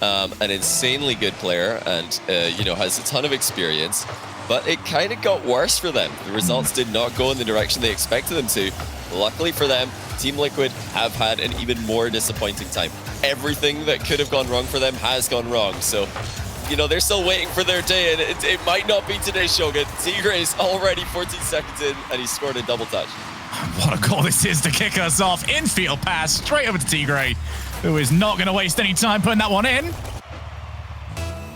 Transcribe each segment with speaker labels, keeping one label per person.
Speaker 1: an insanely good player and, you know, has a ton of experience. But it kind of got worse for them. The results did not go in the direction they expected them to. Luckily for them, Team Liquid have had an even more disappointing time. Everything that could have gone wrong for them has gone wrong. So, you know, they're still waiting for their day, and it might not be today, Shogun. Tigre's already 14 seconds in, and he scored a double touch.
Speaker 2: What a goal this is to kick us off. Infield pass straight over to Tigre, who is not going to waste any time putting that one in.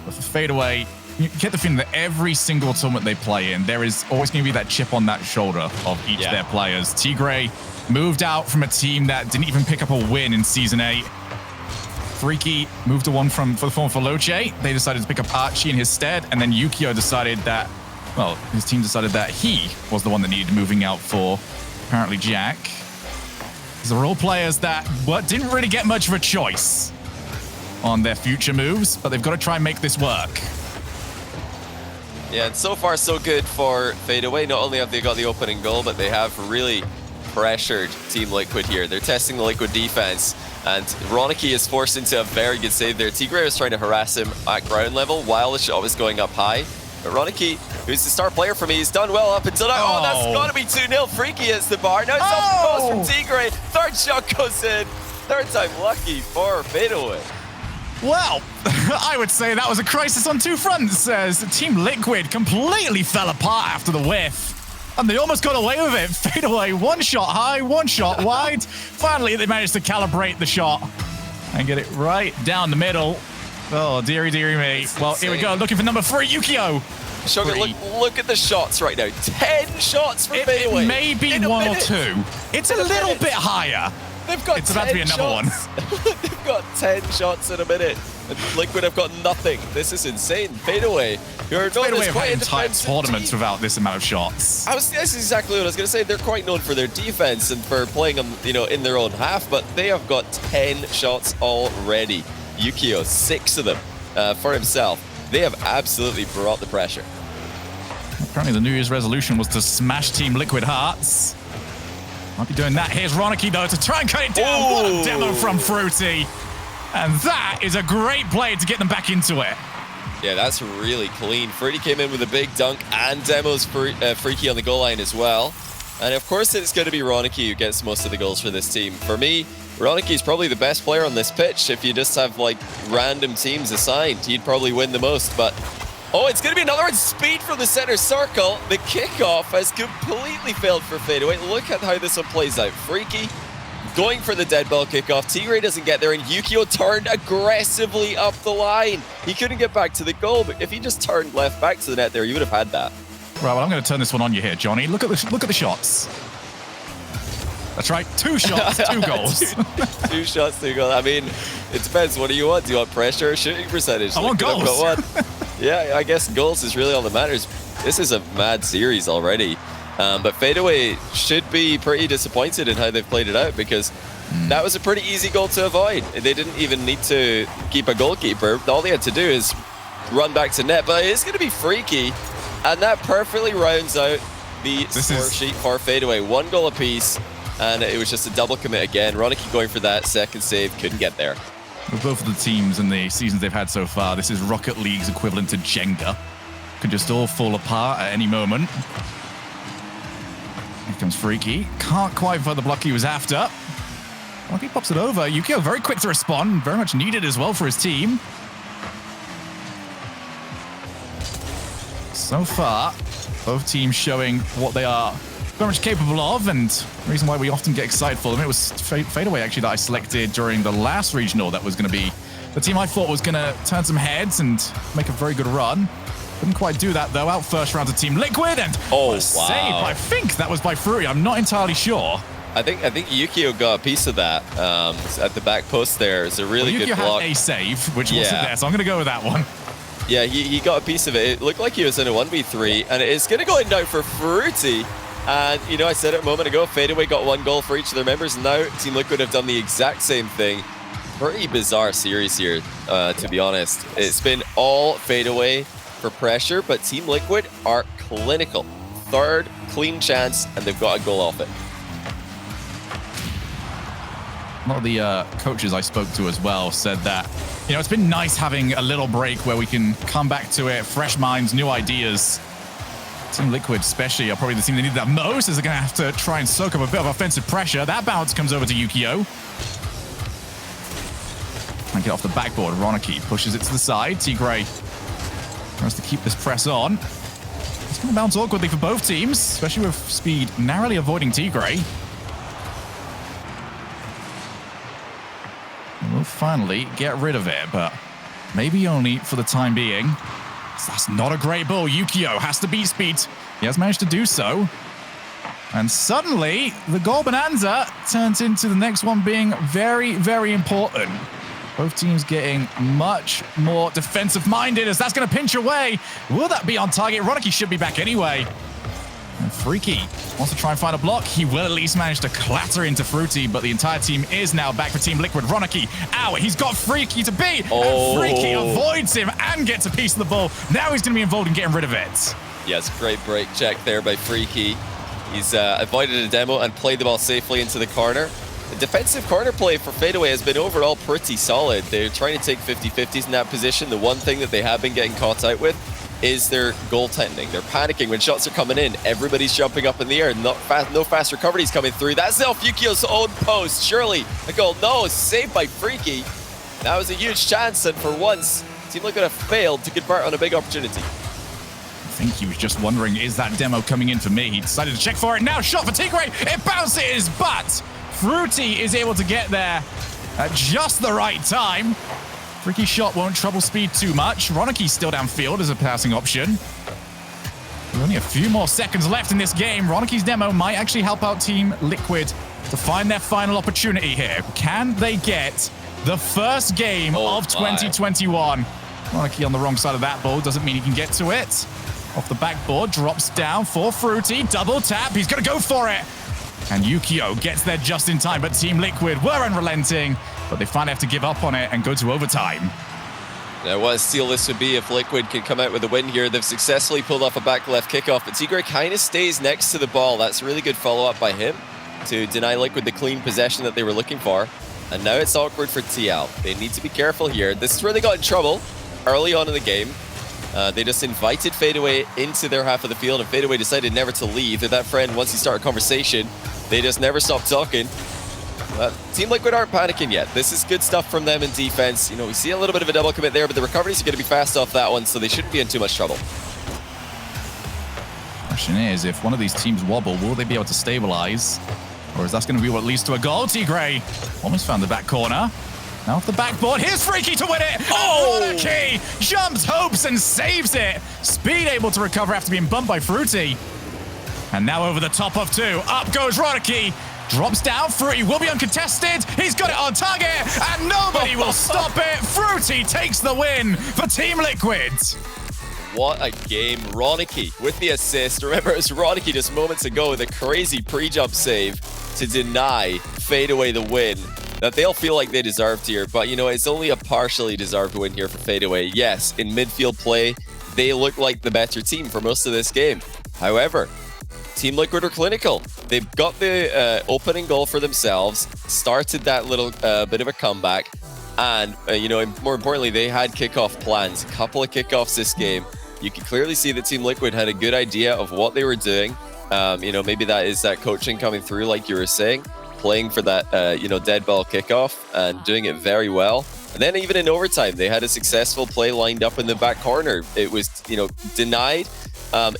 Speaker 2: But for Fadeaway, you get the feeling that every single tournament they play in, there is always going to be that chip on that shoulder of each of their players. Tigre moved out from a team that didn't even pick up a win in Season 8. Freaky moved to one for the former Veloce. They decided to pick up Archie in his stead, and then Yukio decided that, well, his team decided that he was the one that needed moving out for, apparently, Jack. These are all players that didn't really get much of a choice on their future moves, but they've got to try and make this work.
Speaker 1: Yeah, and so far so good for Fadeaway. Not only have they got the opening goal, but they have really pressured Team Liquid here. They're testing the Liquid defense, and Ronicky is forced into a very good save there. Tigre was trying to harass him at ground level while the shot was going up high. But Ronicky, who's the star player for me, he's done well up until now. Oh, that's got to be 2-0. Freaky hits the bar. Now it's off the post from Tigre. Third shot goes in. Third time lucky for Fadeaway.
Speaker 2: Well, I would say that was a crisis on two fronts, as Team Liquid completely fell apart after the whiff. And they almost got away with it. Fadeaway, one shot high, one shot wide. Finally, they managed to calibrate the shot and get it right down the middle. Oh, dearie, dearie me.
Speaker 1: That's
Speaker 2: well,
Speaker 1: insane.
Speaker 2: Here we go, looking for number 3, Yukio.
Speaker 1: Sugar, look at the shots right now. 10 shots for Fadeaway.
Speaker 2: It may be one or two. It's a little bit higher.
Speaker 1: They've got
Speaker 2: It's about to be another
Speaker 1: shots.
Speaker 2: one.
Speaker 1: They've got 10 shots in a minute. And Liquid have got nothing. This is insane. Fadeaway, who are known as
Speaker 2: Fadeaway have
Speaker 1: quite
Speaker 2: had
Speaker 1: a
Speaker 2: entire
Speaker 1: defensive
Speaker 2: tournaments
Speaker 1: team.
Speaker 2: without this amount of shots.
Speaker 1: That's exactly what I was going to say. They're quite known for their defense and for playing them, you know, in their own half, but they have got 10 shots already. Yukio, 6 of them for himself. They have absolutely brought the pressure.
Speaker 2: Apparently the New Year's resolution was to smash Team Liquid hearts. Might be doing that. Here's Ronicky, though, to try and cut it down.
Speaker 1: Ooh.
Speaker 2: What a demo from Fruity. And that is a great play to get them back into it.
Speaker 1: Yeah, that's really clean. Fruity came in with a big dunk and demos Freaky on the goal line as well. And of course, it's going to be Ronicky who gets most of the goals for this team. For me, Ronicky is probably the best player on this pitch. If you just have like random teams assigned, he'd probably win the most. But oh, it's going to be another one. Speed from the center circle. The kickoff has completely failed for Fadeaway. Look at how this one plays out. Freaky going for the dead ball kickoff. Tigre doesn't get there, and Yukio turned aggressively up the line. He couldn't get back to the goal, but if he just turned left back to the net there, you would have had that.
Speaker 2: Right, well, I'm going to turn this one on you here, Johnny. Look at the shots. That's right, 2 shots, 2 goals.
Speaker 1: two shots, 2 goals. I mean, it depends. What do you want? Do you want pressure or shooting percentage?
Speaker 2: I want goals.
Speaker 1: Yeah, I guess goals is really all that matters. This is a mad series already. But Fadeaway should be pretty disappointed in how they've played it out, because that was a pretty easy goal to avoid. They didn't even need to keep a goalkeeper. All they had to do is run back to net. But it's going to be Freaky, and that perfectly rounds out the score sheet for Fadeaway. 1 goal apiece, and it was just a double commit again. Ronicky going for that second save, couldn't get there.
Speaker 2: With both of the teams and the seasons they've had so far, this is Rocket League's equivalent to Jenga. Could just all fall apart at any moment. Here comes Freaky. Can't quite find the block he was after. Well, he pops it over. Yukio very quick to respond. Very much needed as well for his team. So far, both teams showing what they are very much capable of, and the reason why we often get excited for them. It was Fadeaway, actually, that I selected during the last regional. That was going to be the team I thought was going to turn some heads and make a very good run. Couldn't quite do that, though. Out first round to Team Liquid, and save. I think that was by Fruity. I'm not entirely sure.
Speaker 1: I think Yukio got a piece of that at the back post there. It's a really good block.
Speaker 2: Yukio had a save, which wasn't there, so I'm going to go with that one.
Speaker 1: Yeah, he got a piece of it. It looked like he was in a 1v3, and it's going to go in now for Fruity. And, you know, I said it a moment ago, Fadeaway got 1 goal for each of their members, and now Team Liquid have done the exact same thing. Pretty bizarre series here, to be honest. It's been all Fadeaway for pressure, but Team Liquid are clinical. 3rd clean chance, and they've got a goal off it.
Speaker 2: A lot of the coaches I spoke to as well said that You know, it's been nice having a little break where we can come back to it, fresh minds, new ideas. Team Liquid especially are probably the team that need that most, as they're going to have to try and soak up a bit of offensive pressure. That bounce comes over to Yukio. Trying to get off the backboard. Roniki pushes it to the side. Tigray tries to keep this press on. It's going to bounce awkwardly for both teams, especially with Speed narrowly avoiding Tigray. We'll finally get rid of it, but maybe only for the time being. That's not a great ball. Yukio has to beat Speed. He has managed to do so. And suddenly, the goal bonanza turns into the next one being very, very important. Both teams getting much more defensive-minded as that's going to pinch away. Will that be on target? Roniki should be back anyway. And Freaky wants to try and find a block. He will at least manage to clatter into Fruity, but the entire team is now back for Team Liquid. Roniki, he's got Freaky to beat. And Freaky avoids him and gets a piece of the ball. Now he's going to be involved in getting rid of it.
Speaker 1: Yes, great break check there by Freaky. He's avoided a demo and played the ball safely into the corner. The defensive corner play for Fadeaway has been overall pretty solid. They're trying to take 50-50s in that position. The one thing that they have been getting caught out with is their goaltending. They're panicking when shots are coming in. Everybody's jumping up in the air. No fast recoveries coming through. That's off Yukio's own post. Surely a goal. No, saved by Freaky. That was a huge chance, and for once, Team Liquid have failed to convert on a big opportunity.
Speaker 2: I think he was just wondering, is that demo coming in for me? He decided to check for it. Now shot for Tigray. It bounces, but Fruity is able to get there at just the right time. Freaky shot won't trouble Speed too much. Roniki's still downfield as a passing option. With only a few more seconds left in this game, Roniki's demo might actually help out Team Liquid to find their final opportunity here. Can they get the first game of 2021? Roniki on the wrong side of that ball. Doesn't mean he can get to it. Off the backboard, drops down for Fruity. Double tap. He's going to go for it. And Yukio gets there just in time, but Team Liquid were unrelenting, but they finally have to give up on it and go to overtime.
Speaker 1: Now, what a steal this would be if Liquid could come out with a win here. They've successfully pulled off a back left kickoff, but Tigray kind of stays next to the ball. That's a really good follow-up by him to deny Liquid the clean possession that they were looking for. And now it's awkward for TL. They need to be careful here. This is where they got in trouble early on in the game. They just invited Fadeaway into their half of the field, and Fadeaway decided never to leave. They're that friend, once you start a conversation, they just never stop talking. Team Liquid aren't panicking yet. This is good stuff from them in defense. You know, we see a little bit of a double commit there, but the recoveries are going to be fast off that one, so they shouldn't be in too much trouble.
Speaker 2: Question is, if one of these teams wobble, will they be able to stabilize? Or is that going to be what leads to a goal? Tigray almost found the back corner. Now off the backboard, here's Freaky to win it! Roniki jumps, hopes, and saves it! Speed able to recover after being bumped by Fruity. And now over the top of two, up goes Roniki. Drops down, Fruity will be uncontested. He's got it on target, and nobody will stop it. Fruity takes the win for Team Liquid.
Speaker 1: What a game. Roniki with the assist. Remember, it was Roniki just moments ago with a crazy pre-jump save to deny Fadeaway the win that they'll feel like they deserved here. But, you know, it's only a partially deserved win here for Fadeaway. Yes, in midfield play, they look like the better team for most of this game. However, Team Liquid are clinical. They've got the opening goal for themselves, started that little bit of a comeback, and, you know, more importantly, they had kickoff plans. A couple of kickoffs this game. You can clearly see that Team Liquid had a good idea of what they were doing. You know, maybe that is that coaching coming through, like you were saying, playing for that, you know, dead ball kickoff and doing it very well. And then even in overtime, they had a successful play lined up in the back corner. It was, you know, denied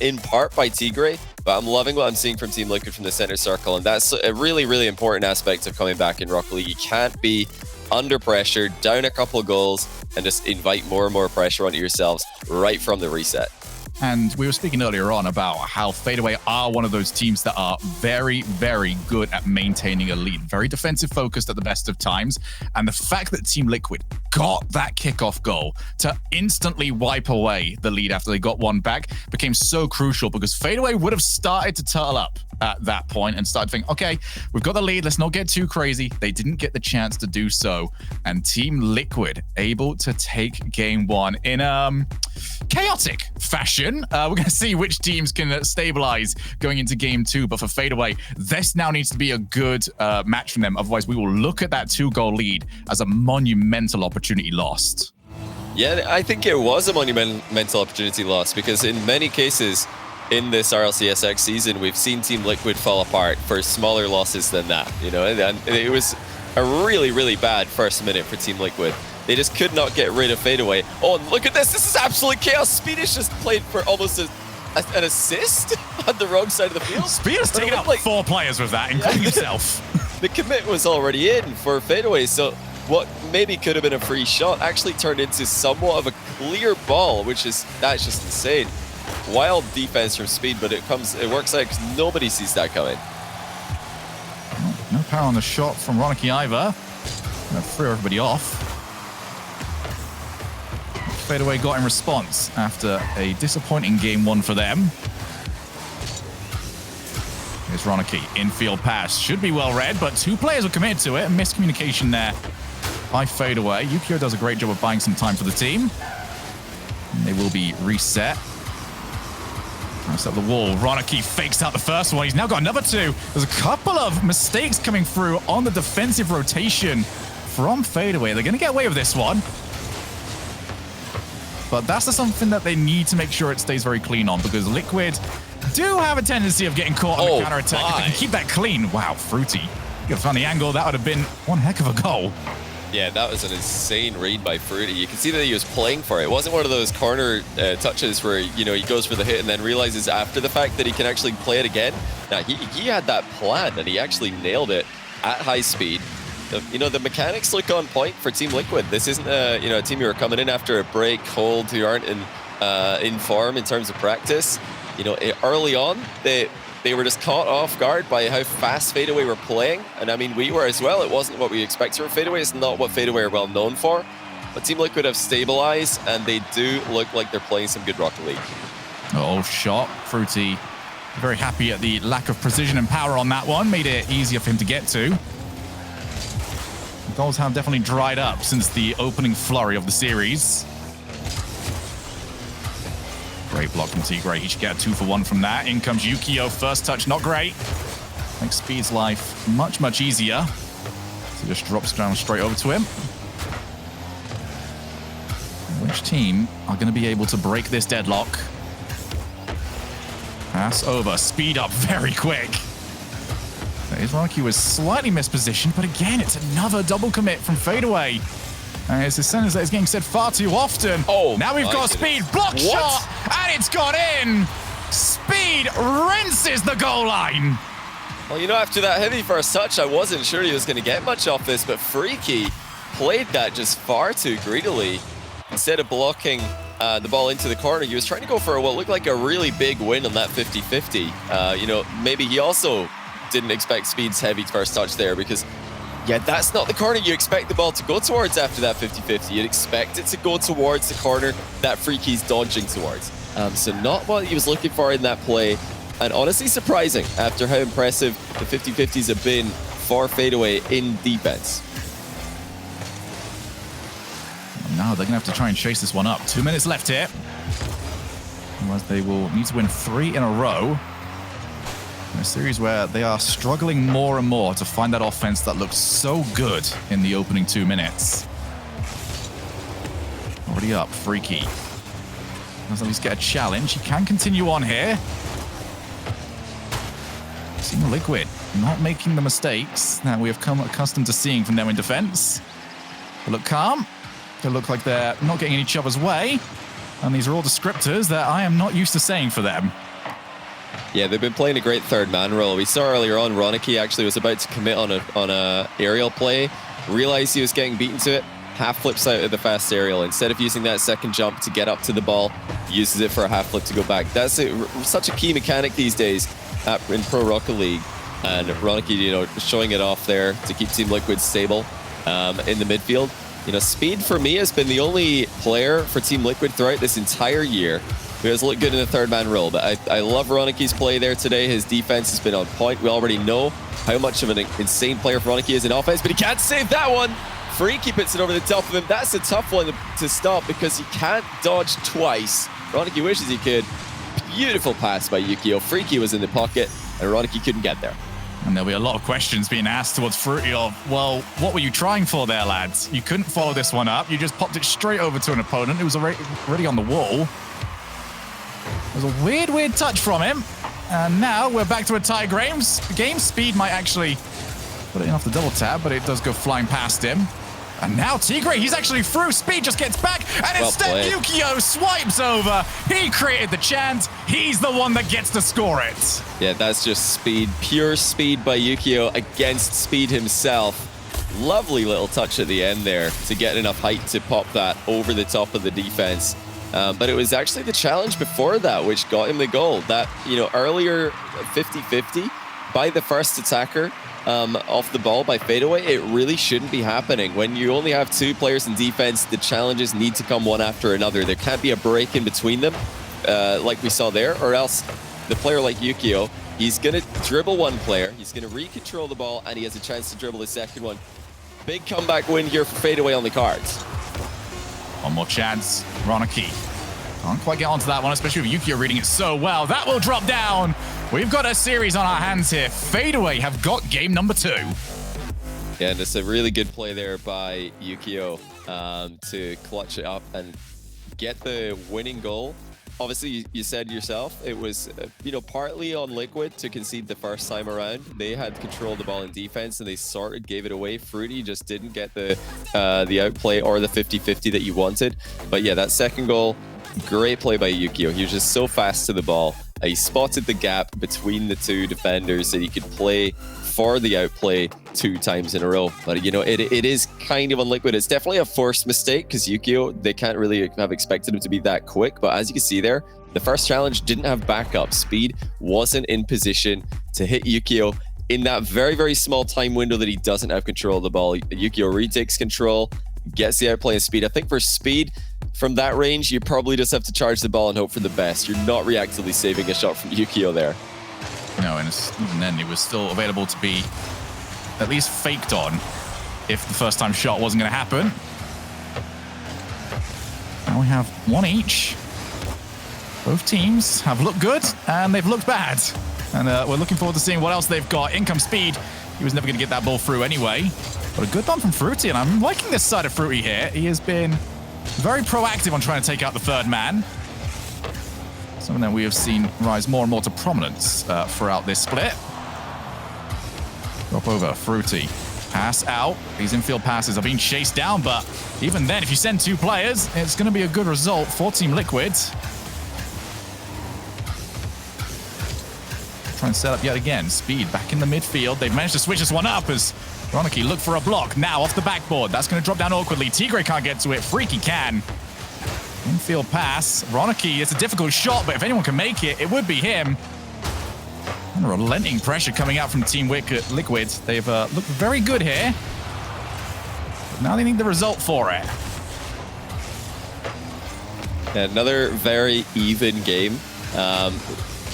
Speaker 1: in part by Tigray, but I'm loving what I'm seeing from Team Liquid from the center circle. And that's a really, really important aspect of coming back in Rocket League. You can't be under pressure, down a couple of goals, and just invite more and more pressure onto yourselves right from the reset.
Speaker 2: And we were speaking earlier on about how Fadeaway are one of those teams that are very, very good at maintaining a lead. Very defensive focused at the best of times. And the fact that Team Liquid got that kickoff goal to instantly wipe away the lead after they got one back became so crucial, because Fadeaway would have started to turtle up. at that point and started thinking, okay, we've got the lead. Let's not get too crazy. They didn't get the chance to do so. And Team Liquid able to take game one in chaotic fashion. We're going to see which teams can stabilize going into game two. But for Fadeaway, this now needs to be a good match from them. Otherwise, we will look at that 2-goal lead as a monumental opportunity lost.
Speaker 1: Yeah, I think it was a monumental opportunity loss because in many cases in this RLCSX season, we've seen Team Liquid fall apart for smaller losses than that, you know, and it was a really, really bad first minute for Team Liquid. They just could not get rid of Fadeaway. Oh, and look at this. This is absolute chaos. Speedish just played for almost an assist on the wrong side of the field.
Speaker 2: Speedish taking out like 4 players with that, including himself.
Speaker 1: The commit was already in for Fadeaway, so what maybe could have been a free shot actually turned into somewhat of a clear ball, that's just insane. Wild defense from Speed, but it works out because nobody sees that coming.
Speaker 2: No power on the shot from Ronicky either. Gonna throw everybody off. Fadeaway got in response after a disappointing game one for them. Here's Ronicky, infield pass, should be well read, but 2 players were committed to it. Miscommunication there by Fadeaway. Yukio does a great job of buying some time for the team. And they will be reset. Trying to set up the wall. Ronicky fakes out the first one. He's now got another 2. There's a couple of mistakes coming through on the defensive rotation from Fadeaway. They're going to get away with this one. But that's something that they need to make sure it stays very clean on, because Liquid do have a tendency of getting caught on the counter-attack. If they can keep that clean. Wow, Fruity. You could find the angle. That would have been one heck of a goal.
Speaker 1: Yeah, that was an insane read by Fruity. You can see that he was playing for it. It wasn't one of those corner touches where, you know, he goes for the hit and then realizes after the fact that he can actually play it again. Now, he had that plan and he actually nailed it at high speed. You know, the mechanics look on point for Team Liquid. This isn't a team who are coming in after a break, cold, who aren't in form in terms of practice. You know, early on, they were just caught off guard by how fast Fadeaway were playing. And I mean, we were as well. It wasn't what we expected from Fadeaway. It's not what Fadeaway are well known for. But Team Liquid have stabilized, and they do look like they're playing some good Rocket League.
Speaker 2: Oh, shot. Fruity very happy at the lack of precision and power on that one. Made it easier for him to get to. The goals have definitely dried up since the opening flurry of the series. Great block from Tigray. He should get a 2-for-1 from that. In comes Yukio. First touch, not great. Makes Speed's life much, much easier. So just drops down straight over to him. Which team are going to be able to break this deadlock? Pass over. Speed up very quick. His Ronicky was slightly mispositioned, but again, it's another double commit from Fadeaway. And it's a sentence that is getting said far too often.
Speaker 1: Oh,
Speaker 2: now we've got Speed. Block shot, and it's got in. Speed rinses the goal line.
Speaker 1: Well, you know, after that heavy first touch, I wasn't sure he was going to get much off this, but Freaky played that just far too greedily. Instead of blocking the ball into the corner, he was trying to go for what looked like a really big win on that 50-50. You know, maybe he also didn't expect Speed's heavy first touch there, because yeah, that's not the corner you expect the ball to go towards after that 50-50. You'd expect it to go towards the corner that Freaky's dodging towards. So not what he was looking for in that play. And honestly surprising after how impressive the 50-50s have been for Fadeaway in defense.
Speaker 2: Now they're going to have to try and chase this one up. 2 minutes left here. Otherwise they will need to win 3 in a row. In a series where they are struggling more and more to find that offense that looks so good in the opening 2 minutes. Already up, Freaky. Does at least get a challenge. He can continue on here. Team Liquid not making the mistakes that we have come accustomed to seeing from them in defense. They look calm. They look like they're not getting in each other's way. And these are all descriptors that I am not used to saying for them.
Speaker 1: Yeah, they've been playing a great third man role. We saw earlier on Ronicky actually was about to commit on a aerial play, realized he was getting beaten to it, half flips out of the fast aerial. Instead of using that second jump to get up to the ball, uses it for a half flip to go back. That's such a key mechanic these days in Pro Rocket League. And Ronicky, you know, showing it off there to keep Team Liquid stable in the midfield. You know, Speed for me has been the only player for Team Liquid throughout this entire year who has looked good in the third man role. But I love Roniki's play there today. His defense has been on point. We already know how much of an insane player Roniki is in offense, but he can't save that one. Freaky puts it over the top of him. That's a tough one to stop because he can't dodge twice. Roniki wishes he could. Beautiful pass by Yukio. Freaky was in the pocket, and Roniki couldn't get there.
Speaker 2: And there'll be a lot of questions being asked towards Fruity of, well, what were you trying for there, lads? You couldn't follow this one up. You just popped it straight over to an opponent who was already on the wall. It was a weird touch from him. And now we're back to a tie game. Speed might actually put it in off the double tap, but it does go flying past him. And now Tigray, he's actually through. Speed just gets back, and instead Yukio swipes over. He created the chance. He's the one that gets to score it.
Speaker 1: Yeah, that's just speed. Pure speed by Yukio against Speed himself. Lovely little touch at the end there to get enough height to pop that over the top of the defense. But it was actually the challenge before that which got him the goal. That, earlier 50-50 by the first attacker. Off the ball by Fadeaway, it really shouldn't be happening. When you only have two players in defense, the challenges need to come one after another. There can't be a break in between them, like we saw there, or else the player like Yukio, he's going to dribble one player, he's going to recontrol the ball, and he has a chance to dribble the second one. Big comeback win here for Fadeaway on the cards.
Speaker 2: One more chance. Roniki can't quite get onto that one, especially with Yukio reading it so well. That will drop down. We've got a series on our hands here. Fadeaway have got game number 2.
Speaker 1: Yeah, and it's a really good play there by Yukio to clutch it up and get the winning goal. Obviously, you said yourself, it was partly on Liquid to concede the first time around. They had control of the ball in defense, and they sort of gave it away. Fruity just didn't get the outplay or the 50-50 that you wanted. But yeah, that second goal, great play by Yukio. He was just so fast to the ball. He spotted the gap between the two defenders that he could play for the outplay 2 times in a row. But, it is kind of on Liquid. It's definitely a forced mistake because Yukio, they can't really have expected him to be that quick. But as you can see there, the first challenge didn't have backup. Speed wasn't in position to hit Yukio in that very, very small time window that he doesn't have control of the ball. Yukio retakes control, gets the outplay of Speed. I think for Speed, from that range, you probably just have to charge the ball and hope for the best. You're not reactively saving a shot from Yukio there.
Speaker 2: No, and even then, it was still available to be at least faked on if the first time shot wasn't going to happen. Now we have one each. Both teams have looked good, and they've looked bad. And we're looking forward to seeing what else they've got. In comes Speed. He was never going to get that ball through anyway. But a good run from Fruity, and I'm liking this side of Fruity here. He has been very proactive on trying to take out the third man. Something that we have seen rise more and more to prominence throughout this split. Drop over, Fruity. Pass out. These infield passes are being chased down, but even then, if you send 2 players, it's going to be a good result for Team Liquid. Try and set up yet again. Speed back in the midfield. They've managed to switch this one up as Roniki look for a block. Now off the backboard. That's going to drop down awkwardly. Tigray can't get to it. Freaky can. Infield pass. Roniki, it's a difficult shot, but if anyone can make it, it would be him. And relenting pressure coming out from Team Liquid. They've looked very good here. But now they need the result for it.
Speaker 1: Another very even game.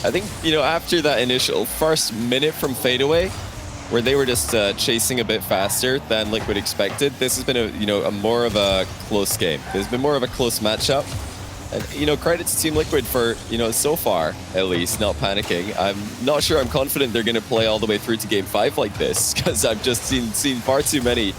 Speaker 1: I think, after that initial first minute from Fadeaway, where they were just chasing a bit faster than Liquid expected, this has been a more of a close game. There's been more of a close matchup. And, credit to Team Liquid for, so far, at least, not panicking. I'm not sure I'm confident they're going to play all the way through to Game 5 like this, because I've just seen far too many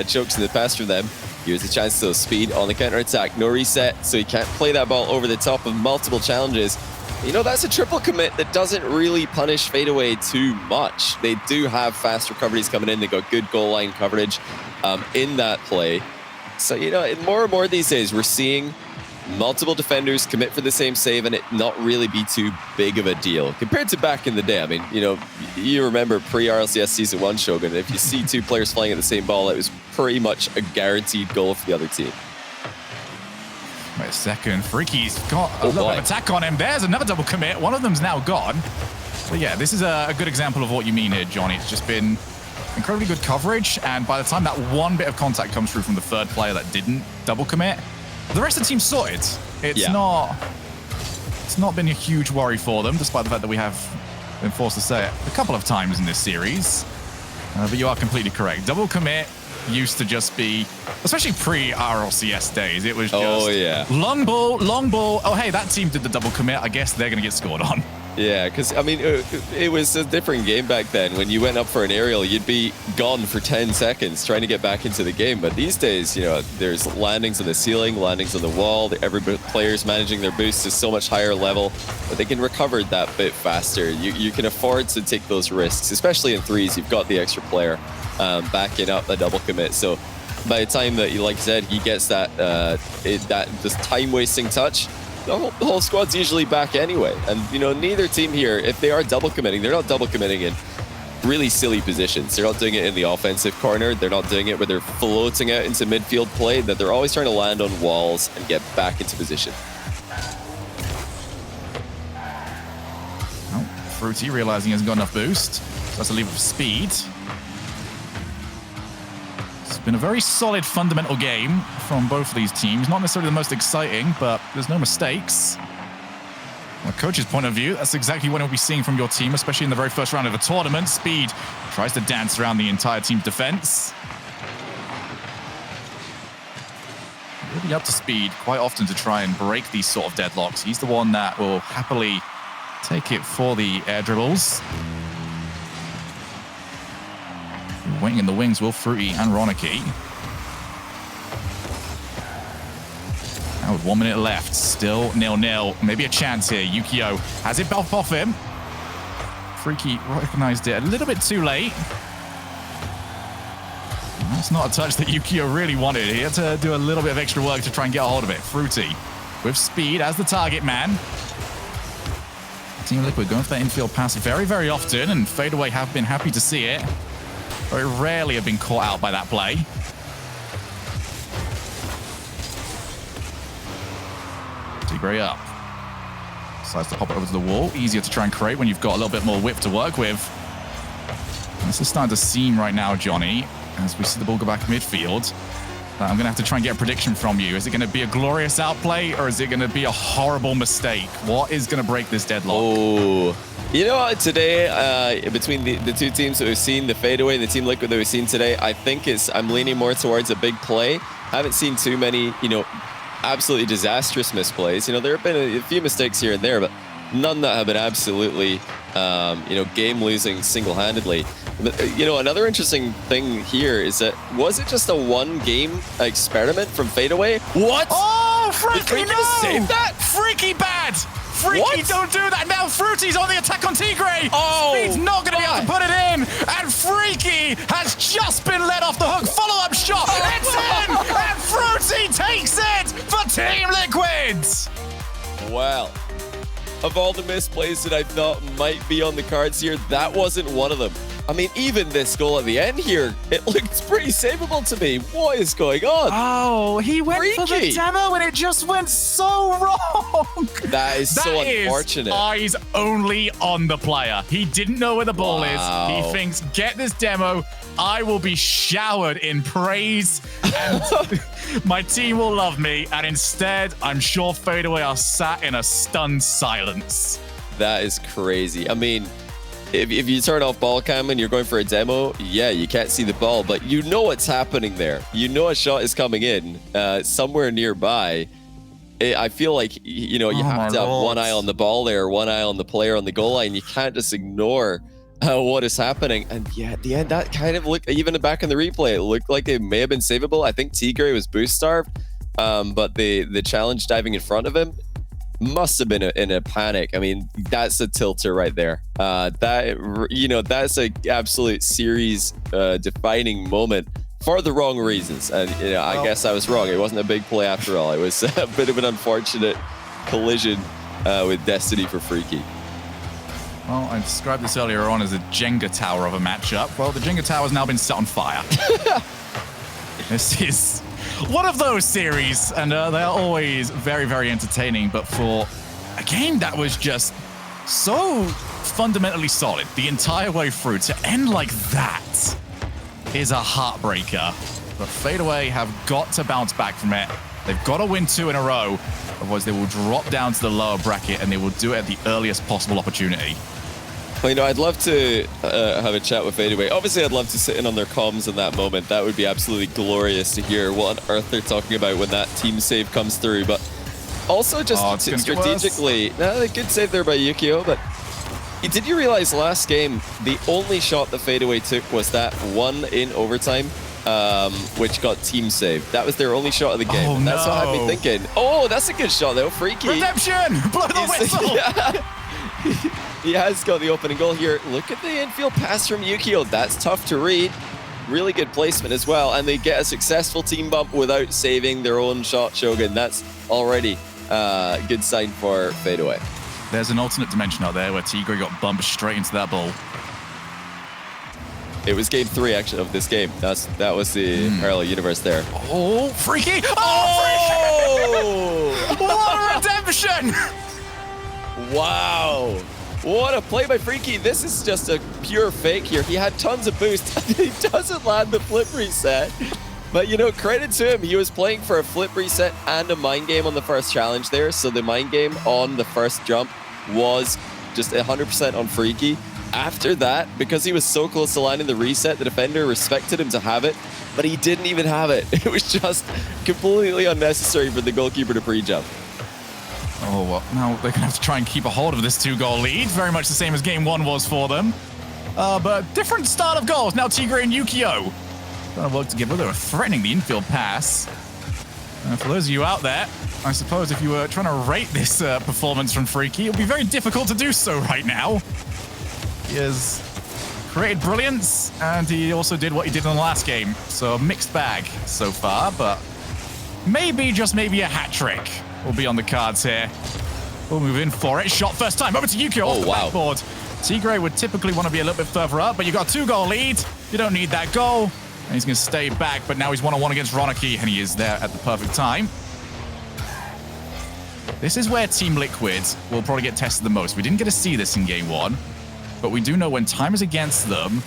Speaker 1: chokes in the past from them. Here's a chance to Speed on the counter-attack. No reset, so he can't play that ball over the top of multiple challenges. That's a triple commit that doesn't really punish Fadeaway too much. They do have fast recoveries coming in. They got good goal line coverage in that play. So, more and more these days, we're seeing multiple defenders commit for the same save and it not really be too big of a deal compared to back in the day. I mean, you remember pre-RLCS Season 1 Shogun, if you see 2 players flying at the same ball, it was pretty much a guaranteed goal for the other team.
Speaker 2: Wait a second. Freaky's got a little bit of attack on him. There's another double commit. One of them's now gone. But yeah, this is a good example of what you mean here, Johnny. It's just been incredibly good coverage, and by the time that one bit of contact comes through from the third player that didn't double commit, the rest of the team sorted. It's not It's not been a huge worry for them, despite the fact that we have been forced to say it a couple of times in this series. But you are completely correct. Double commit used to just be, especially pre-RLCS days, it was just long ball. Oh, hey, that team did the double commit. I guess they're going to get scored on.
Speaker 1: Yeah, because, I mean, it was a different game back then. When you went up for an aerial, you'd be gone for 10 seconds trying to get back into the game. But these days, you know, there's landings on the ceiling, landings on the wall. Every player's managing their boost to so much higher level that they can recover that bit faster. You can afford to take those risks, especially in threes. You've got the extra player backing up a double commit. So by the time that, like you said, he gets that this time-wasting touch, the whole squad's usually back anyway. And, you know, neither team here, if they are double committing, they're not double committing in really silly positions. They're not doing it in the offensive corner. They're not doing it where they're floating out into midfield play. That they're always trying to land on walls and get back into position.
Speaker 2: Oh, Fruity realizing he hasn't got enough boost. So that's a leave of speed. It's been a very solid fundamental game from both of these teams. Not necessarily the most exciting, but there's no mistakes. From a coach's point of view, that's exactly what we'll be seeing from your team, especially in the very first round of a tournament. Speed tries to dance around the entire team's defense. Really up to Speed quite often to try and break these sort of deadlocks. He's the one that will happily take it for the air dribbles. Waiting in the wings, will Fruity and Ronicky. Now with 1 minute left, still 0-0. Maybe a chance here. Yukio has it off him. Freaky recognized it a little bit too late. That's not a touch that Yukio really wanted. He had to do a little bit of extra work to try and get a hold of it. Fruity with Speed as the target man. Team Liquid going for that infield pass very, very often, and Fadeaway have been happy to see it. Very rarely have been caught out by that play. Tigray up. Decides to pop it over to the wall. Easier to try and create when you've got a little bit more width to work with. And this is starting to seem right now, Johnny, as we see the ball go back midfield. I'm going to have to try and get a prediction from you. Is it going to be a glorious outplay, or is it going to be a horrible mistake? What is going to break this deadlock?
Speaker 1: Oh, you know what? Today, between the two teams that we've seen, the Fadeaway and the Team Liquid that we've seen today, I think I'm leaning more towards a big play. Haven't seen too many, you know, absolutely disastrous misplays. You know, there have been a few mistakes here and there, but none that have been absolutely, you know, game-losing single-handedly. But, you know, another interesting thing here is that, was it just a one-game experiment from Fadeaway? What?
Speaker 2: Oh, Freaky,
Speaker 1: Did Freaky just save that?
Speaker 2: Freaky bad! Freaky,
Speaker 1: what?
Speaker 2: Don't do that! Now Fruity's on the attack on Tigray!
Speaker 1: Oh!
Speaker 2: Speed's not going to be able to put it in! And Freaky has just been let off the hook! Follow-up shot! It's in! And Fruity takes it for Team Liquid!
Speaker 1: Wow. Of all the misplays that I thought might be on the cards here, that wasn't one of them. I mean, even this goal at the end here, it looked pretty savable to me. What is going on?
Speaker 2: Oh, he went for the demo and it just went so wrong.
Speaker 1: That is so unfortunate.
Speaker 2: Eyes only on the player. He didn't know where the ball is. He thinks, get this demo. I will be showered in praise and my team will love me. And instead, I'm sure Fadeaway are sat in a stunned silence.
Speaker 1: That is crazy. I mean, if you turn off ball cam and you're going for a demo, yeah, you can't see the ball, but you know what's happening there. You know a shot is coming in somewhere nearby. I feel like, you know, you have to have one eye on the ball there, one eye on the player on the goal line. You can't just ignore what is happening. And yeah, at the end, that kind of looked, even back in the replay, it looked like it may have been savable. I think Tigray was boost starved, but the challenge diving in front of him must have been in a panic. I mean, that's a tilter right there. That, you know, that's an absolute series defining moment for the wrong reasons. And, you know, I guess I was wrong. It wasn't a big play after all. It was a bit of an unfortunate collision with destiny for Freaky.
Speaker 2: Well, I described this earlier on as a Jenga tower of a matchup. Well, the Jenga tower has now been set on fire. This is one of those series, and they are always very, very entertaining. But for a game that was just so fundamentally solid the entire way through, to end like that is a heartbreaker. But Fadeaway have got to bounce back from it. They've got to win 2 in a row. Otherwise, they will drop down to the lower bracket and they will do it at the earliest possible opportunity.
Speaker 1: Well, you know, I'd love to have a chat with Fadeaway. Obviously, I'd love to sit in on their comms in that moment. That would be absolutely glorious to hear what on earth they're talking about when that team save comes through. But also just strategically, a good save there by Yukio, but did you realize last game, the only shot that Fadeaway took was that one in overtime, which got team saved. That was their only shot of the game.
Speaker 2: Oh,
Speaker 1: that's what I'd be thinking. Oh, that's a good shot though, Freaky.
Speaker 2: Redemption! Blow the whistle!
Speaker 1: Yeah. He has got the opening goal here. Look at the infield pass from Yukio. That's tough to read. Really good placement as well. And they get a successful team bump without saving their own shot, Shogun. That's already a good sign for Fadeaway.
Speaker 2: There's an alternate dimension out there where Tigray got bumped straight into that ball.
Speaker 1: It was game 3 actually of this game. That was the parallel universe there.
Speaker 2: Oh, Freaky! Oh, Freaky! What a redemption!
Speaker 1: Wow. What a play by Freaky. This is just a pure fake here. He had tons of boost. He doesn't land the flip reset. But, you know, credit to him. He was playing for a flip reset and a mind game on the first challenge there. So the mind game on the first jump was just 100% on Freaky. After that, because he was so close to landing the reset, the defender respected him to have it, but he didn't even have it. It was just completely unnecessary for the goalkeeper to pre-jump.
Speaker 2: Oh, well, now they're going to have to try and keep a hold of this 2-goal lead. Very much the same as game 1 was for them. But different start of goals. Now Tigray and Yukio trying to work together. They were threatening the infield pass. And for those of you out there, I suppose if you were trying to rate this performance from Freaky, it would be very difficult to do so right now. He has created brilliance, and he also did what he did in the last game. So a mixed bag so far, but maybe, just maybe, a hat trick will be on the cards here. We'll move in for it. Shot first time over to Yukio off the backboard. Tigray would typically want to be a little bit further up, but you got a 2-goal lead. You don't need that goal. And he's going to stay back, but now he's one-on-one against Roniki, and he is there at the perfect time. This is where Team Liquid will probably get tested the most. We didn't get to see this in game 1, but we do know when time is against them,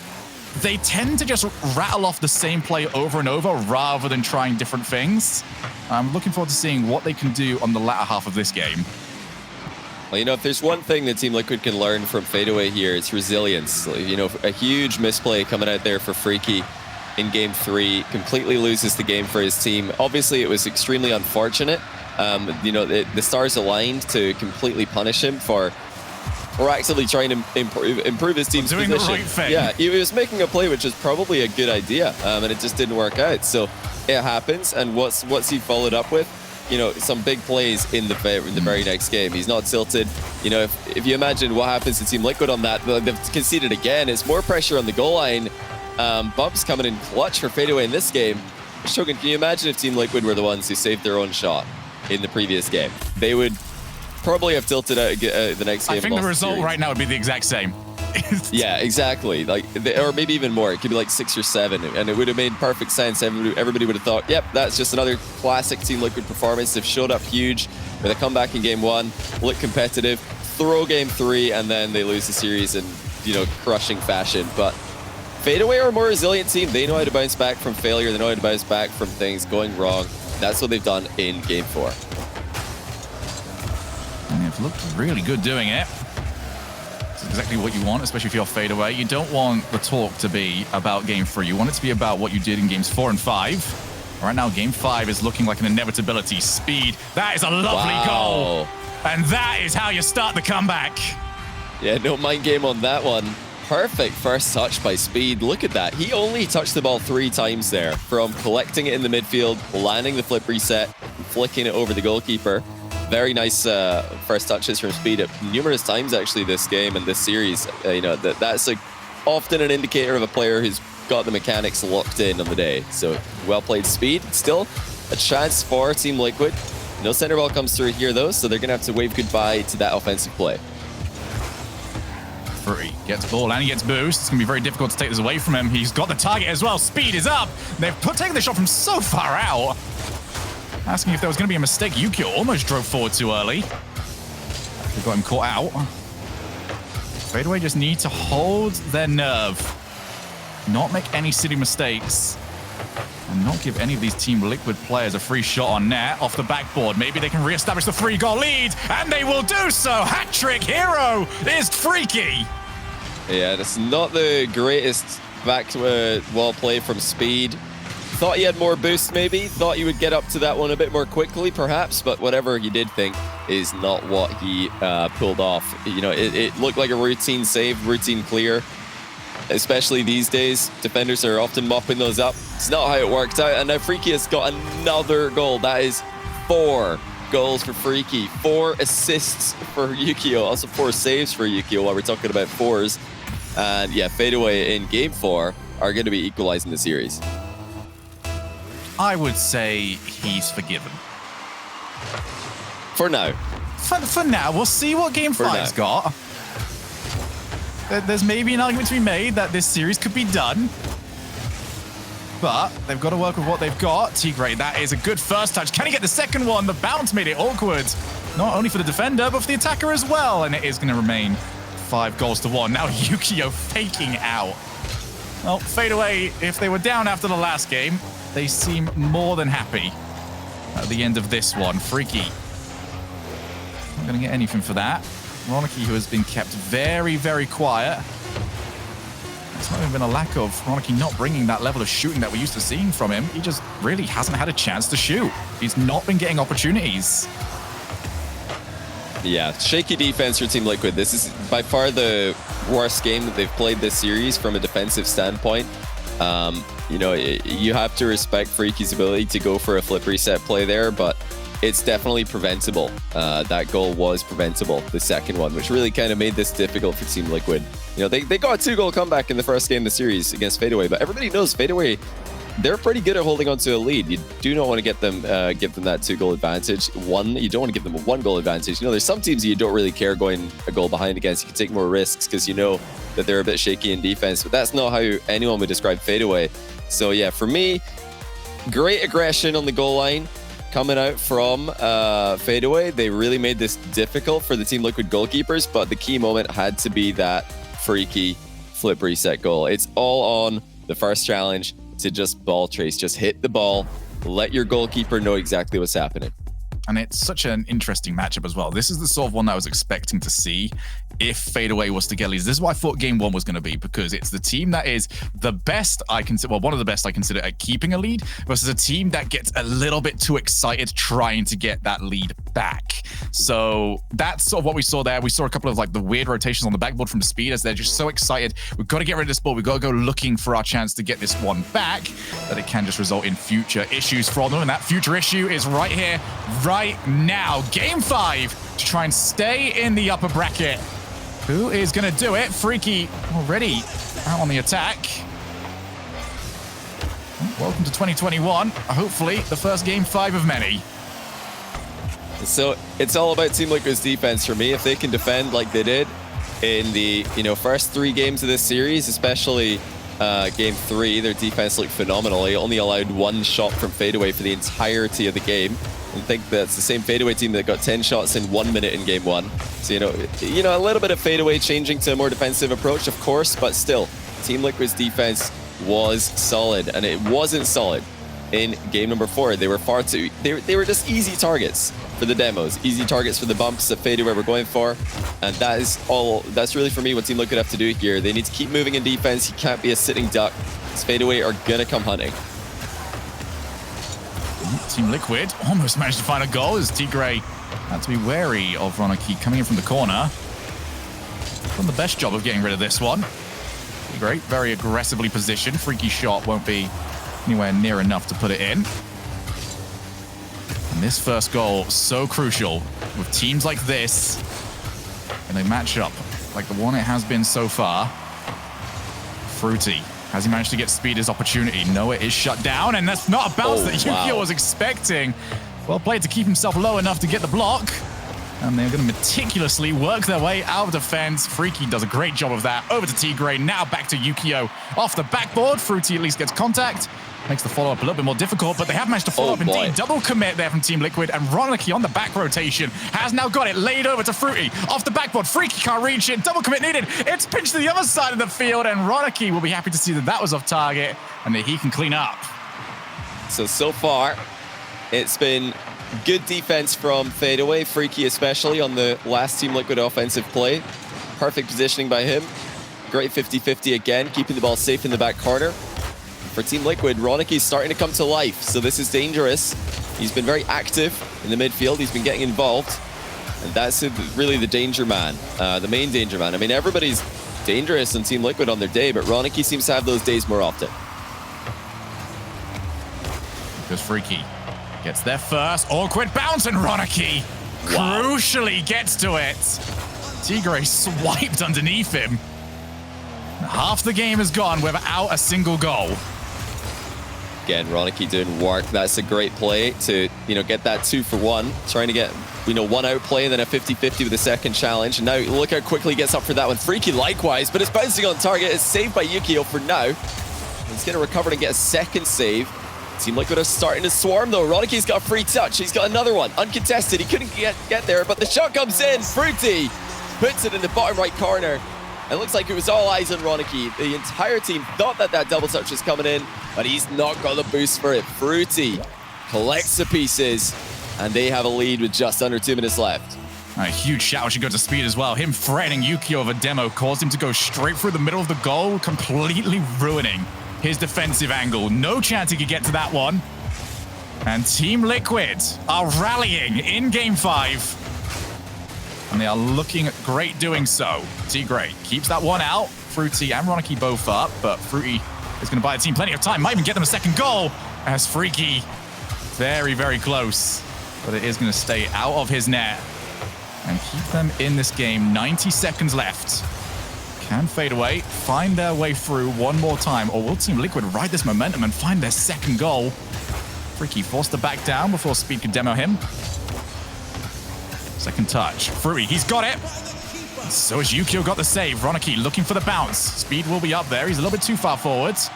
Speaker 2: they tend to just rattle off the same play over and over rather than trying different things. I'm looking forward to seeing what they can do on the latter half of this game.
Speaker 1: Well, you know, if there's one thing that Team Liquid can learn from Fadeaway here, it's resilience. You know, a huge misplay coming out there for Freaky in game 3, completely loses the game for his team. Obviously, it was extremely unfortunate. You know, the stars aligned to completely punish him for actively trying to improve his team's
Speaker 2: doing
Speaker 1: position.
Speaker 2: The right thing.
Speaker 1: Yeah, he was making a play which was probably a good idea, and it just didn't work out. So it happens, and what's he followed up with? You know, some big plays in the very next game. He's not tilted. You know, if you imagine what happens to Team Liquid on that, they've conceded again. It's more pressure on the goal line. Bumps coming in clutch for Fadeaway in this game. Shogun, can you imagine if Team Liquid were the ones who saved their own shot in the previous game? They would probably have tilted out the next game.
Speaker 2: I think the result right now would be the exact same.
Speaker 1: Yeah, exactly. Like, or maybe even more. It could be like 6 or 7, and it would have made perfect sense. Everybody would have thought, yep, that's just another classic Team Liquid performance. They've showed up huge with a comeback in game 1, look competitive, throw game 3, and then they lose the series in, you know, crushing fashion. But Fadeaway are a more resilient team. They know how to bounce back from failure. They know how to bounce back from things going wrong. That's what they've done in game 4.
Speaker 2: And they've looked really good doing it. It's exactly what you want, especially if you're Fadeaway. You don't want the talk to be about game 3. You want it to be about what you did in games 4 and 5. Right now, game 5 is looking like an inevitability. Speed. That is a lovely goal. And that is how you start the comeback.
Speaker 1: Yeah, no mind game on that one. Perfect first touch by Speed. Look at that. He only touched the ball 3 times there, from collecting it in the midfield, landing the flip reset, flicking it over the goalkeeper. Very nice first touches from Speed at numerous times actually this game and this series. You know, that's like often an indicator of a player who's got the mechanics locked in on the day. So well played, Speed. Still a chance for Team Liquid. No center ball comes through here though, so they're gonna have to wave goodbye to that offensive play.
Speaker 2: Free gets ball and he gets boost. It's gonna be very difficult to take this away from him. He's got the target as well. Speed is up. They've taken the shot from so far out. Asking if there was going to be a mistake. Yukio almost drove forward too early. They've got him caught out. Fadeaway just need to hold their nerve. Not make any silly mistakes. and not give any of these Team Liquid players a free shot on net off the backboard. Maybe they can reestablish the 3-goal lead, and they will do so. Hat-trick hero is Freaky.
Speaker 1: Yeah, that's not the greatest back wall play from Speed. Thought he had more boost maybe, thought he would get up to that one a bit more quickly perhaps, but whatever he did think is not what he pulled off. You know, it looked like a routine save, routine clear. Especially these days, defenders are often mopping those up. It's not how it worked out, and now Freaky has got another goal. That is 4 goals for Freaky, 4 assists for Yukio, also 4 saves for Yukio while we're talking about 4s. And yeah, Fadeaway in game 4 are going to be equalizing the series.
Speaker 2: I would say he's forgiven.
Speaker 1: For now.
Speaker 2: For now, we'll see what game 5's got. There's maybe an argument to be made that this series could be done. But they've got to work with what they've got. Tigray, that is a good first touch. Can he get the second one? The bounce made it awkward. Not only for the defender, but for the attacker as well. And it is going to remain 5-1. Now Yukio faking out. Well, Fadeaway, if they were down after the last game, they seem more than happy at the end of this one. Freaky. Not going to get anything for that. Roniki, who has been kept very, very quiet. It's not even been a lack of Roniki not bringing that level of shooting that we're used to seeing from him. He just really hasn't had a chance to shoot. He's not been getting opportunities.
Speaker 1: Yeah, shaky defense for Team Liquid. This is by far the worst game that they've played this series from a defensive standpoint. You know, you have to respect Freaky's ability to go for a flip reset play there, but it's definitely preventable. That goal was preventable, the second one, which really kind of made this difficult for Team Liquid. You know, they got a 2-goal comeback in the first game of the series against Fadeaway, but everybody knows Fadeaway, they're pretty good at holding on to a lead. You do not want to give them that 2-goal advantage. You don't want to give them a 1-goal advantage. You know, there's some teams you don't really care going a goal behind against. You can take more risks because you know that they're a bit shaky in defense, but that's not how anyone would describe Fadeaway. So yeah, for me, great aggression on the goal line coming out from Fadeaway. They really made this difficult for the Team Liquid goalkeepers, but the key moment had to be that Freaky flip reset goal. It's all on the first challenge to just ball trace, just hit the ball, let your goalkeeper know exactly what's happening.
Speaker 2: And it's such an interesting matchup as well. This is the sort of one that I was expecting to see if Fadeaway was to get leads. This is what I thought game 1 was going to be, because it's the team that is the best I consider, well, one of the best I consider at keeping a lead, versus a team that gets a little bit too excited trying to get that lead back. So that's sort of what we saw there. We saw a couple of like the weird rotations on the backboard from Speed as they're just so excited. We've got to get rid of this ball. We've got to go looking for our chance to get this one back, that it can just result in future issues for them. And that future issue is right here, right now. Game 5 to try and stay in the upper bracket. Who is going to do it? Freaky already out on the attack. Welcome to 2021. Hopefully the first game 5 of many.
Speaker 1: So it's all about Team Liquid's defense for me. If they can defend like they did in the first 3 games of this series, especially game 3, their defense looked phenomenal. They only allowed 1 shot from Fadeaway for the entirety of the game. I think that's the same Fadeaway team that got 10 shots in 1 minute in game 1. So, you know, a little bit of Fadeaway changing to a more defensive approach, of course, but still, Team Liquid's defense was solid, and it wasn't solid in game number 4. They were far too, they were just easy targets for the demos, easy targets for the bumps that Fadeaway were going for, and that's really for me what Team Liquid have to do here. They need to keep moving in defense. You can't be a sitting duck, because Fadeaway are gonna come hunting.
Speaker 2: Team Liquid almost managed to find a goal as Tigray had to be wary of Roniki coming in from the corner. Done the best job of getting rid of this one. Tigray very aggressively positioned. Freaky shot won't be anywhere near enough to put it in. And this first goal, so crucial with teams like this, and they match up like the one it has been so far. Fruity. Has he managed to get Speed his opportunity? No, it is shut down, and that's not a bounce that Yukio was expecting. Well played to keep himself low enough to get the block. And they're going to meticulously work their way out of defense. Freaky does a great job of that. Over to Tigray, now back to Yukio. Off the backboard, Fruity at least gets contact. Makes the follow-up a little bit more difficult, but they have managed to follow up indeed. Double commit there from Team Liquid, and Roniki on the back rotation has now got it laid over to Fruity. Off the backboard, Freaky can't reach it. Double commit needed. It's pinched to the other side of the field, and Roniki will be happy to see that that was off target and that he can clean up.
Speaker 1: So far, it's been good defense from Fadeaway, Freaky especially on the last Team Liquid offensive play. Perfect positioning by him. Great 50-50 again, keeping the ball safe in the back corner. For Team Liquid, Roniki's starting to come to life, so this is dangerous. He's been very active in the midfield. He's been getting involved, and that's really the danger man, the main danger man. I mean, everybody's dangerous on Team Liquid on their day, but Roniki seems to have those days more often.
Speaker 2: Because Freaky gets there first. Awkward bounce, and Roniki crucially gets to it. Tigray swiped underneath him. Half the game is gone without a single goal.
Speaker 1: Again, Roniki doing work. That's a great play to, get that 2 for 1. Trying to get, one out play and then a 50-50 with the second challenge. And now look how quickly he gets up for that one. Freaky likewise, but it's bouncing on target. It's saved by Yukio for now. He's going to recover and get a second save. Team Liquid are starting to swarm though. Roniki's got a free touch. He's got another one. Uncontested. He couldn't get there, but the shot comes in. Fruity puts it in the bottom right corner. It looks like it was all eyes on Roniki. The entire team thought that double touch was coming in, but he's not got the boost for it. Fruity collects the pieces, and they have a lead with just under 2 minutes left.
Speaker 2: A huge shout should go to speed as well. Him threatening Yukio of a demo caused him to go straight through the middle of the goal, completely ruining his defensive angle. No chance he could get to that one. And Team Liquid are rallying in Game 5. And they are looking great doing so. Tigray keeps that one out. Fruity and Roniki both up, but Fruity is going to buy the team plenty of time. Might even get them a second goal as Freaky very, very close. But it is going to stay out of his net and keep them in this game. 90 seconds left. Can Fadeaway find their way through one more time, or will Team Liquid ride this momentum and find their second goal? Freaky forced to back down before Speed could demo him. Second touch. Fruity, he's got it. So has Yukio got the save. Roniki looking for the bounce. Speed will be up there. He's a little bit too far forwards.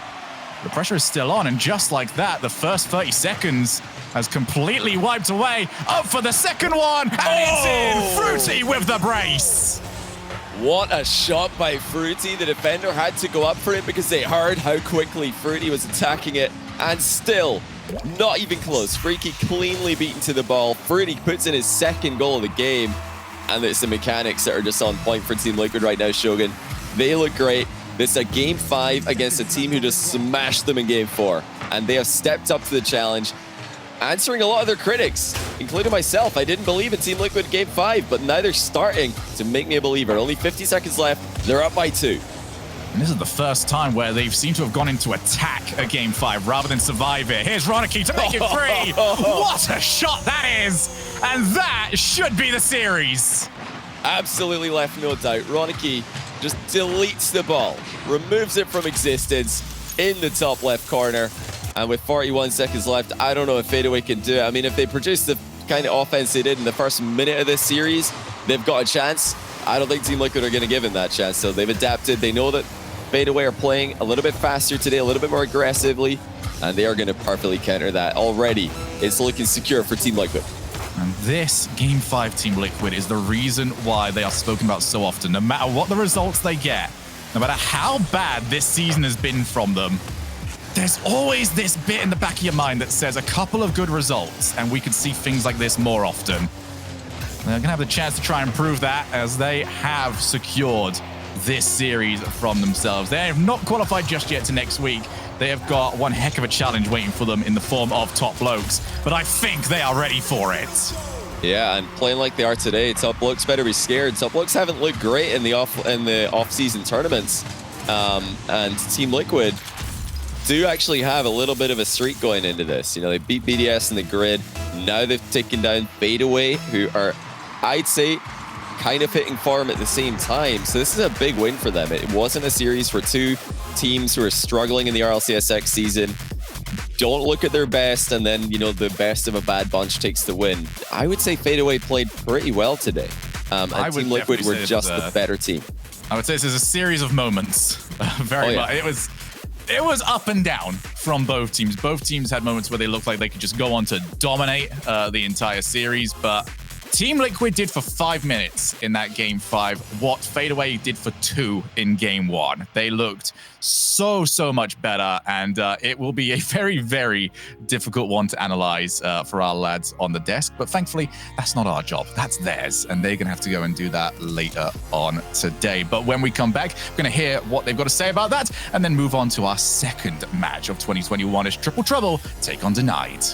Speaker 2: The pressure is still on, and just like that, the first 30 seconds has completely wiped away. Up for the second one, and it's in! Fruity with the brace.
Speaker 1: What a shot by Fruity. The defender had to go up for it because they heard how quickly Fruity was attacking it, and still not even close. Freaky cleanly beaten to the ball. Fruity puts in his second goal of the game, and it's the mechanics that are just on point for Team Liquid right now, Shogun. They look great. This is a Game 5 against a team who just smashed them in Game 4, and they have stepped up to the challenge, answering a lot of their critics, including myself. I didn't believe in Team Liquid Game 5, but now they're starting to make me a believer. Only 50 seconds left. They're up by 2.
Speaker 2: And this is the first time where they've seemed to have gone into attack a Game 5 rather than survive it. Here's Roniki to make it 3. What a shot that is! And that should be the series.
Speaker 1: Absolutely left no doubt. Roniki just deletes the ball, removes it from existence in the top left corner. And with 41 seconds left, I don't know if Fadeaway can do it. I mean, if they produce the kind of offense they did in the first minute of this series, they've got a chance. I don't think Team Liquid are going to give him that chance. So they've adapted. They know that Fadeaway are playing a little bit faster today, a little bit more aggressively, and they are going to perfectly counter that. Already, it's looking secure for Team Liquid.
Speaker 2: And this Game 5 Team Liquid is the reason why they are spoken about so often. No matter what the results they get, no matter how bad this season has been from them, there's always this bit in the back of your mind that says a couple of good results, and we could see things like this more often. They're going to have the chance to try and prove that, as they have secured this series from themselves. They have not qualified just yet to next week. They have got one heck of a challenge waiting for them in the form of Top Blokes, but I think they are ready for it.
Speaker 1: Yeah, and playing like they are today, Top Blokes better be scared. Top Blokes haven't looked great in the off-season tournaments, and Team Liquid do actually have a little bit of a streak going into this. They beat BDS in the grid. Now they've taken down Fadeaway, who are, I'd say, kind of hitting form at the same time. So this is a big win for them. It wasn't a series for two teams who are struggling in the RLCSX season. Don't look at their best, and then, the best of a bad bunch takes the win. I would say Fadeaway played pretty well today. And Team Liquid were just the better team. I
Speaker 2: would say this is a series of moments. Very much. It was up and down from both teams. Both teams had moments where they looked like they could just go on to dominate the entire series, but Team Liquid did for 5 minutes in that game 5 what Fadeaway did for 2 in game 1. They looked so much better, and it will be a very, very difficult one to analyze for our lads on the desk. But thankfully, that's not our job. That's theirs, and they're going to have to go and do that later on today. But when we come back, we're going to hear what they've got to say about that, and then move on to our second match of 2021 as Triple Trouble take on Denied.